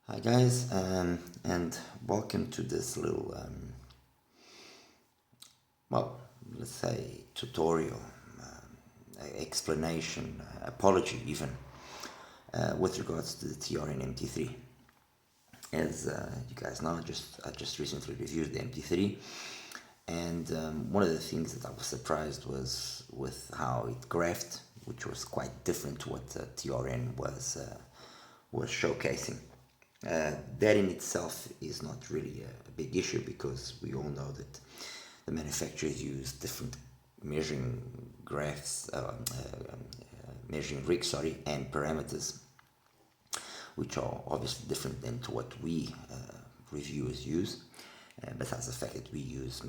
Hi guys, and welcome to this little, well, let's say tutorial, explanation, apology even, with regards to the TRN MT3. As you guys know, I just recently reviewed the MT3, and one of the things that I was surprised was with how it graphed, which was quite different to what TRN was showcasing. That in itself is not really a big issue because we all know that the manufacturers use different measuring graphs, measuring rigs, and parameters, which are obviously different than to what we reviewers use. Besides the fact that we use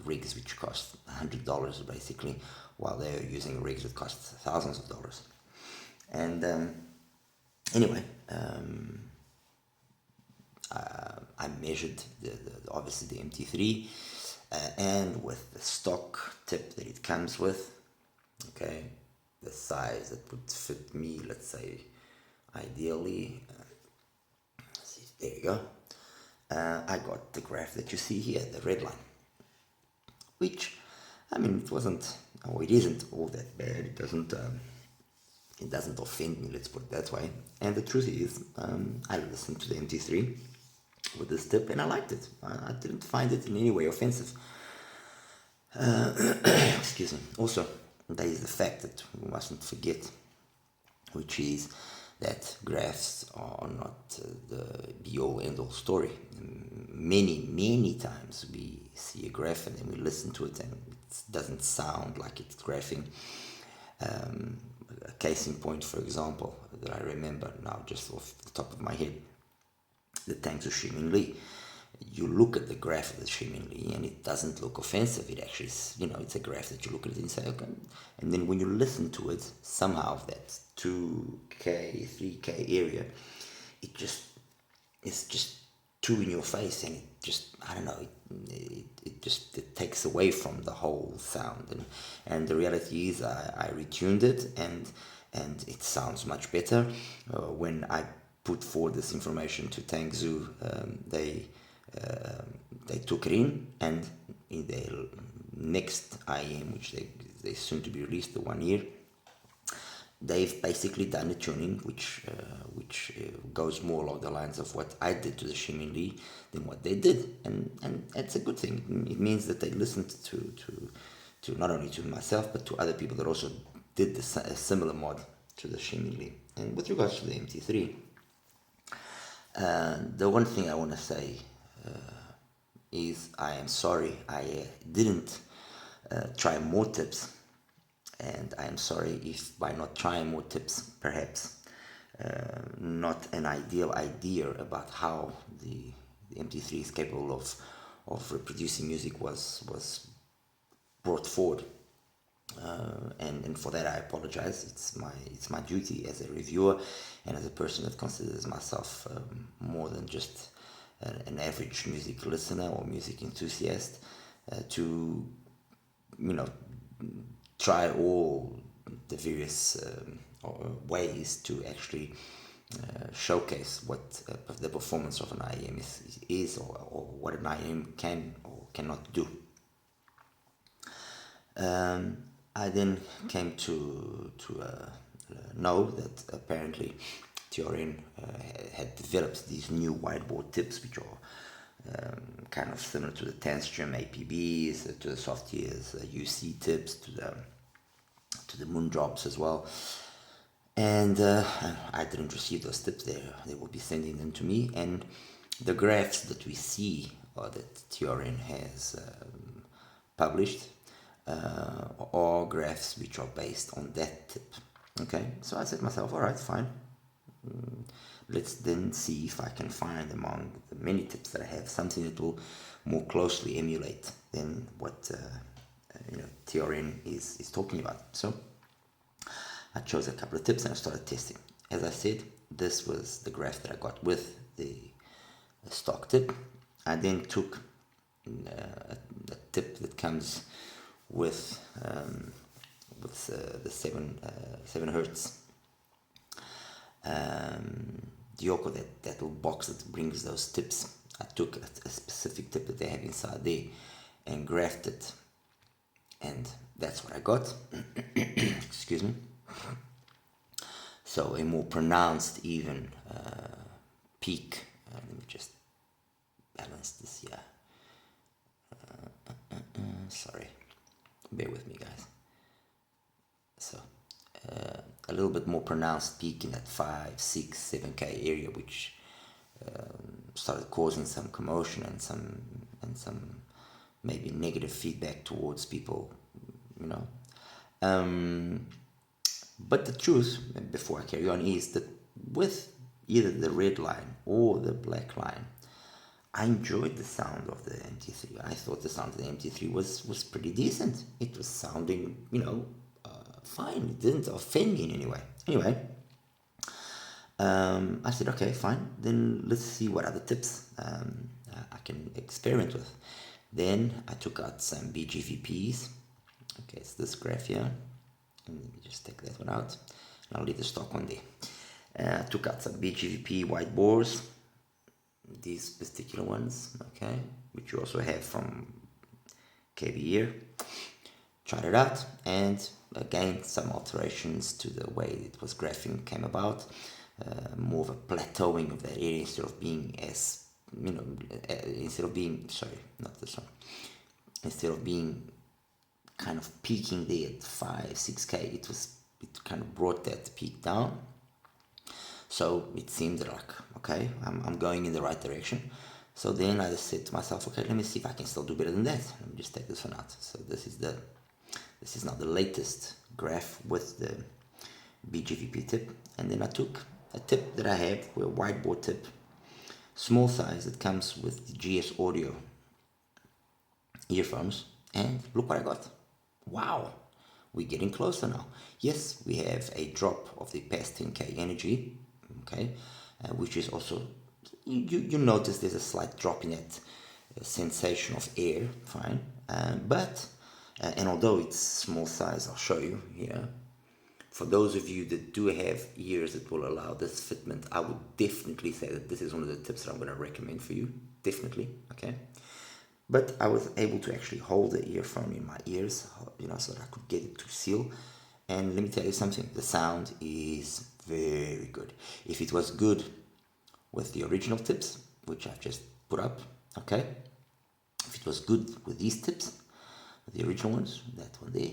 rigs which cost $100 basically, while they're using rigs that cost thousands of dollars. And anyway, I measured obviously the MT3 and with the stock tip that it comes with, okay, the size that would fit me, let's say, ideally. There you go. I got the graph that you see here, the red line, which, I mean, it isn't all that bad. It doesn't offend me, let's put it that way. And the truth is, I listened to the MT3 with this tip and I liked it. I didn't find it in any way offensive. Excuse me. Also, there is the fact that we mustn't forget, which is that graphs are not the be-all end-all story. Many times we see a graph and then we listen to it and it doesn't sound like it's graphing. A case in point, for example, that I remember now just off the top of my head, the tanks of Lee. You look at the graph of the Lee and it doesn't look offensive. It actually is, it's a graph that you look at it and say, okay. And then when you listen to it, somehow that 2K, 3K area, it's just too in your face, and it just, I don't know, it takes away from the whole sound. And the reality is I retuned it and it sounds much better. When I put forward this information to Tangzhou, they took it in, and in their next IEM, which they soon to be released, the 1 year, they've basically done a tuning which goes more along the lines of what I did to the Lee than what they did, and it's a good thing. It means that they listened to not only to myself but to other people that also did a similar mod to the Lee. And with regards to the MT3, the one thing I want to say is I am sorry I didn't try more tips, and I am sorry if by not trying more tips, perhaps not an ideal idea about how the MT3 is capable of reproducing music was brought forward. And for that I apologize. It's my duty as a reviewer and as a person that considers myself more than just an average music listener or music enthusiast, to try all the various ways to actually showcase what the performance of an IEM is or what an IEM can or cannot do. I then came to know that apparently TRN had developed these new wideboard tips, which are kind of similar to the Tanstrom APBs, to the soft ears UC tips, to the Moondrops as well. And I didn't receive those tips. They will be sending them to me, and the graphs that we see or that TRN has published or graphs which are based on that tip. Okay, so I said to myself, all right, fine. Let's then see if I can find among the many tips that I have something that will more closely emulate than what TRN is talking about. So I chose a couple of tips and I started testing. As I said, this was the graph that I got with the stock tip. I then took a tip that comes with the 7 hertz Dioko, that little box that brings those tips, I took a specific tip that they have inside there and graphed it, and that's what I got. Excuse me. So a more pronounced even peak. Let me just balance this here. Sorry, bear with me, guys. So a little bit more pronounced peak in that 5, 6, 7K area, which started causing some commotion and some maybe negative feedback towards people, you know. But the truth, before I carry on, is that with either the red line or the black line, I enjoyed the sound of the MT3. I thought the sound of the MT3 was pretty decent. It was sounding, fine. It didn't offend me in any way. Anyway, I said, okay, fine. Then let's see what other tips I can experiment with. Then I took out some BGVPs. Okay, it's this graph here. And let me just take that one out. And I'll leave the stock one there. I took out some BGVP white bores. These particular ones, okay, which you also have from KB here. Tried it out, and again some alterations to the way it was graphing came about. More of a plateauing of that area instead of being instead of being kind of peaking there at 5, 6K. It kind of brought that peak down. So it seemed like, okay, I'm going in the right direction. So then I just said to myself, okay, let me see if I can still do better than that. Let me just take this one out. So this is now the latest graph with the BGVP tip. And then I took a tip that I have, a whiteboard tip, small size. It comes with the GS Audio earphones. And look what I got. Wow, we're getting closer now. Yes, we have a drop of the past 10K energy. Okay, which is also, you notice there's a slight drop in that sensation of air, fine, and although it's small size, I'll show you here. For those of you that do have ears that will allow this fitment, I would definitely say that this is one of the tips that I'm going to recommend for you, definitely, okay. But I was able to actually hold the earphone in my ears, so that I could get it to seal. And let me tell you something, the sound is very good. If it was good with the original tips, which I've just put up, okay? If it was good with these tips, the original ones, that one there,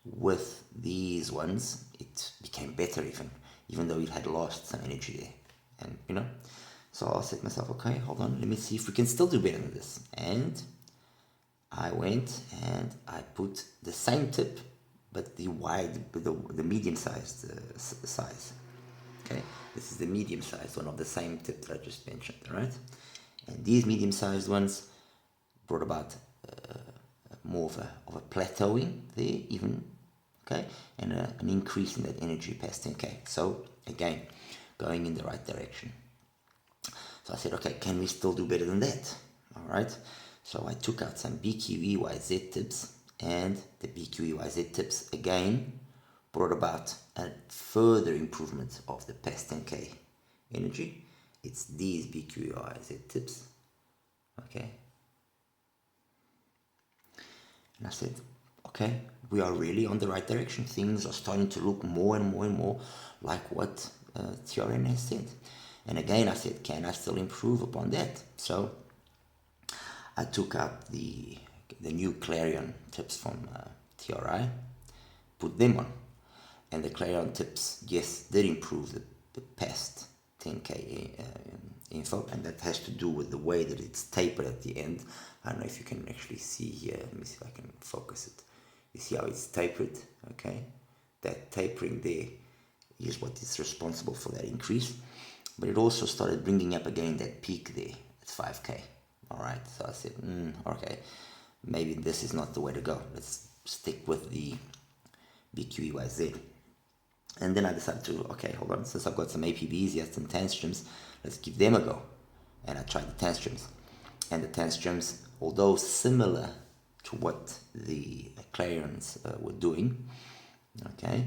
with these ones, it became better even though it had lost some energy there. And, so I said to myself, okay, hold on, let me see if we can still do better than this. And I went and I put the same tip, but the medium-sized size. Okay, this is the medium-sized one of the same tip that I just mentioned, right? And these medium-sized ones brought about more of a plateauing there, even, okay, and an increase in that energy past 10K. So again, going in the right direction. So I said, okay, can we still do better than that? All right. So I took out some BQEYZ tips, and the BQEYZ tips again brought about a further improvement of the past 10K energy. It's these BQEYZ tips, okay. And I said, okay, we are really on the right direction. Things are starting to look more and more and more like what TRN has said. And again, I said, can I still improve upon that? So I took out the new Clarion tips from TRI, put them on. And the Clarion tips, yes, did improve the past 10K info, and that has to do with the way that it's tapered at the end. I don't know if you can actually see here. Let me see if I can focus it. You see how it's tapered, okay? That tapering there is what is responsible for that increase. But it also started bringing up again that peak there at 5K. All right, so I said, okay, maybe this is not the way to go. Let's stick with the BQEYZ. And then I decided to, okay, hold on, since I've got some APBs, yes, some tanstrums, let's give them a go. And I tried the tanstrums. And the tanstrums, although similar to what the Clarions were doing, okay,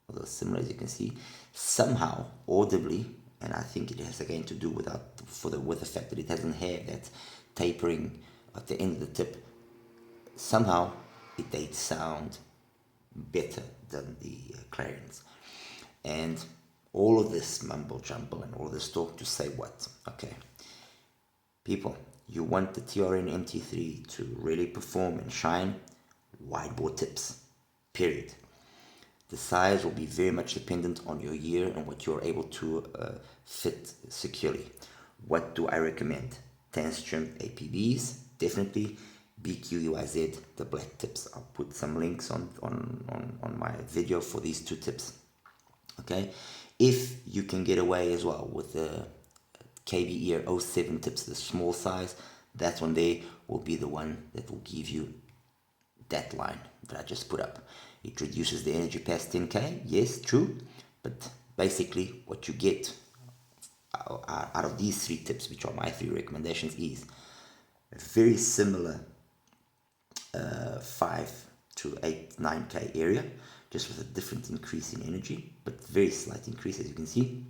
although similar as you can see, somehow, audibly, and I think it has again to do with the fact that it doesn't have that tapering at the end of the tip. Somehow they sound better than the clarions. And all of this mumble jumble and all of this talk to say what? Okay, people, you want the TRN MT3 to really perform and shine, wide bore tips, period. The size will be very much dependent on your year and what you're able to fit securely. What do I recommend? Tanstrom APBs, definitely. BQEYZ, the black tips. I'll put some links on my video for these two tips. Okay, if you can get away as well with the KBE 07 tips, the small size, that one there will be the one that will give you that line that I just put up. It reduces the energy past 10k, yes, true, but basically what you get out of these three tips, which are my three recommendations, is a very similar 5 to 8, 9k area, just with a different increase in energy, but very slight increase as you can see.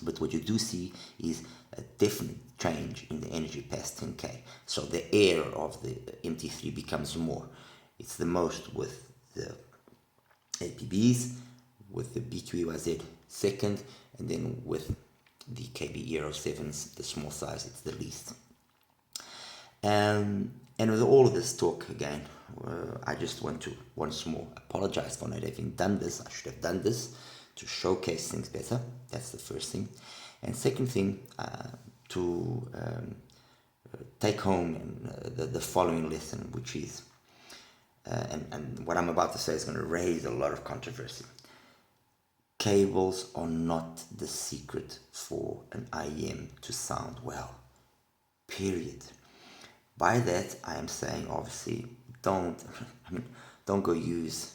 But what you do see is a definite change in the energy past 10k. So the air of the MT3 becomes more. It's the most with the APBs, with the BQEYZ second, and then with the KB 07s, the small size, it's the least. And with all of this talk again, I just want to once more apologize for not having done this. I should have done this to showcase things better. That's the first thing. And second thing, to take home the following lesson, which is, and what I'm about to say is going to raise a lot of controversy. Cables are not the secret for an IEM to sound well. Period. By that, I am saying, obviously, don't go use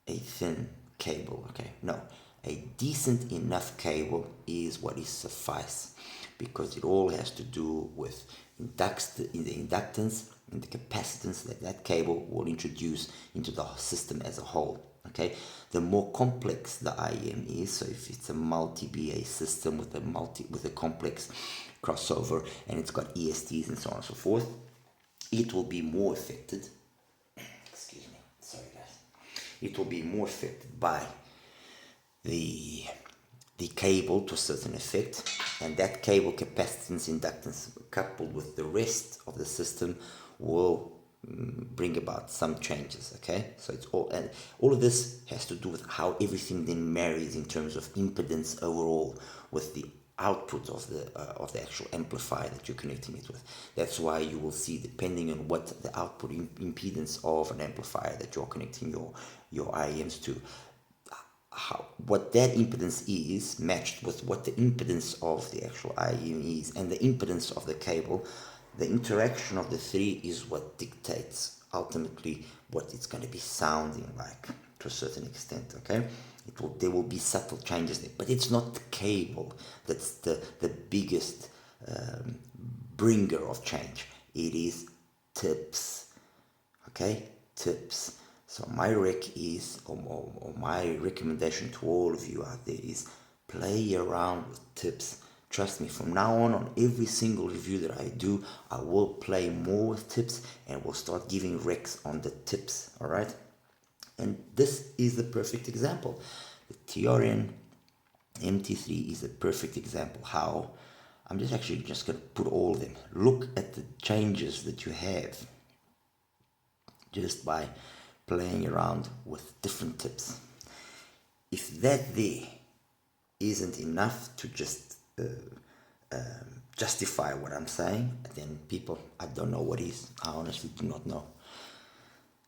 a thin cable, okay? No, a decent enough cable is what is suffice, because it all has to do with the inductance and the capacitance that cable will introduce into the system as a whole, okay? The more complex the IEM is, so if it's a multi-BA system with a complex crossover and it's got ESTs and so on and so forth, it will be more affected. Excuse me, sorry guys. It will be more affected by the cable to a certain effect, and that cable capacitance inductance coupled with the rest of the system will bring about some changes. Okay, so it's all of this has to do with how everything then marries in terms of impedance overall with the output of the actual amplifier that you're connecting it with. That's why you will see, depending on what the output impedance of an amplifier that you're connecting your IEMs to, what that impedance is matched with what the impedance of the actual IEM is and the impedance of the cable. The interaction of the three is what dictates ultimately what it's going to be sounding like to a certain extent. Okay, there will be subtle changes there, but it's not the cable that's the biggest bringer of change. It is tips. Okay, tips. So my my recommendation to all of you out there is play around with tips. Trust me, from now on every single review that I do, I will play more with tips and will start giving recs on the tips, all right? And this is the perfect example. The TRN MT3 is a perfect example how I'm just going to put all of them. Look at the changes that you have just by playing around with different tips. If that there isn't enough to just justify what I'm saying, then people, I don't know what is. I honestly do not know.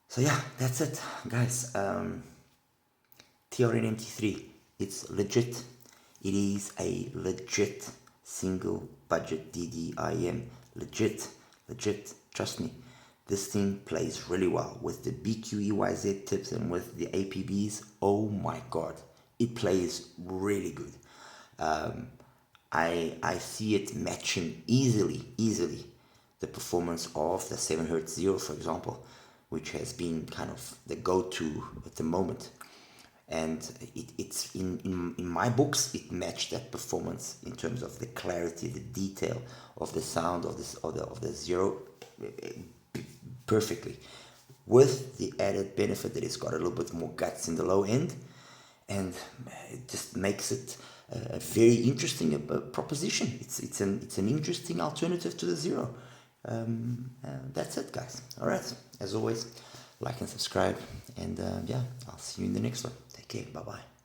So yeah, that's it, guys. TRN MT3, it's legit. It is a legit single budget DDIM. Legit. Trust me. This thing plays really well with the BQEYZ tips and with the APBs. Oh my god, it plays really good. I see it matching easily the performance of the 7Hz 0, for example, which has been kind of the go-to at the moment. and it's in my books it matched that performance in terms of the clarity, the detail of the sound of this of the zero perfectly, with the added benefit that it's got a little bit more guts in the low end, and it just makes it a very interesting proposition. It's an interesting alternative to the zero. That's it, guys. All right, as always, like and subscribe, and yeah, I'll see you in the next one. Take care. Bye bye.